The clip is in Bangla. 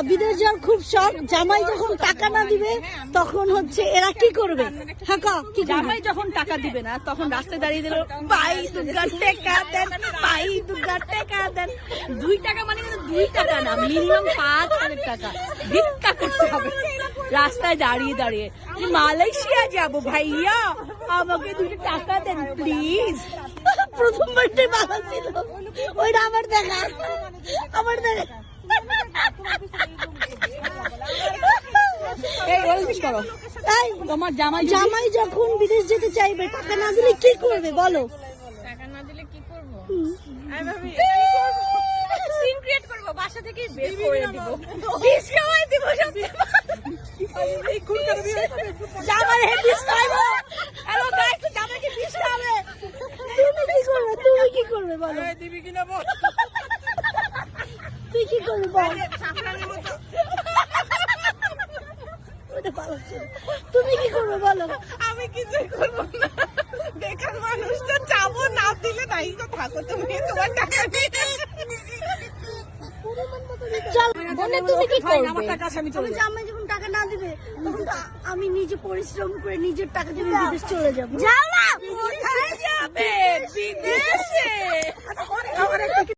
বিদেশ যাওয়ার খুব শখ। জামাই যখন টাকা না দিবে তখন হচ্ছে এরা কি করবে? হ্যাঁ কি জামাই যখন টাকা দিবে না তখন রাস্তায় দাঁড়িয়ে দিল ভাই দুর্গা টেকা দেন, ভাই দুর্গা টেকা দেন। 2 টাকা মানে কিন্তু 2 টাকা না, মিনিমাম 5,000 টাকা ভিক্ষা করতে হবে রাস্তায় দাঁড়িয়ে দাঁড়িয়ে। মালয়েশিয়া যাব ভাইয়া, আমাকে 2 টাকা দেন প্লিজ। প্রথমবারটাই ভালো ছিল, ওইটা আবার দেখা। তোমার জামাই যখন বিদেশ যেতে চাইবে টাকা না দিলে কি করবে বলো? টাকা না দিলে কি করব? আমি ভাবি সিন ক্রিয়েট করব, বাসা থেকে বের করে দিব, বিষ খাওয়াই দিব সব। এই কোন করবি? জামাই বিষ খাইবো। হ্যালো গাইস, জামাইকে বিষ খাবে। তুমি কি করবে বলো? দিবি কিনা বল। তুই কি করবি বল? তুমি কি করবে বলো? আমি কিছুই করবো না, বেকার মানুষ তো যাবো, না দিলে নাই তো থাকো তুমি, তোমার টাকা নিয়ে। চল বলে তুমি কি করবে? আমার টাকা আমি চলে যাব। জামাই যখন টাকা না দিবে তখন তো আমি নিজে পরিশ্রম করে নিজের টাকা দিয়ে বিদেশ চলে যাবো। যাও না, কোথায় যাবে? বিদেশে।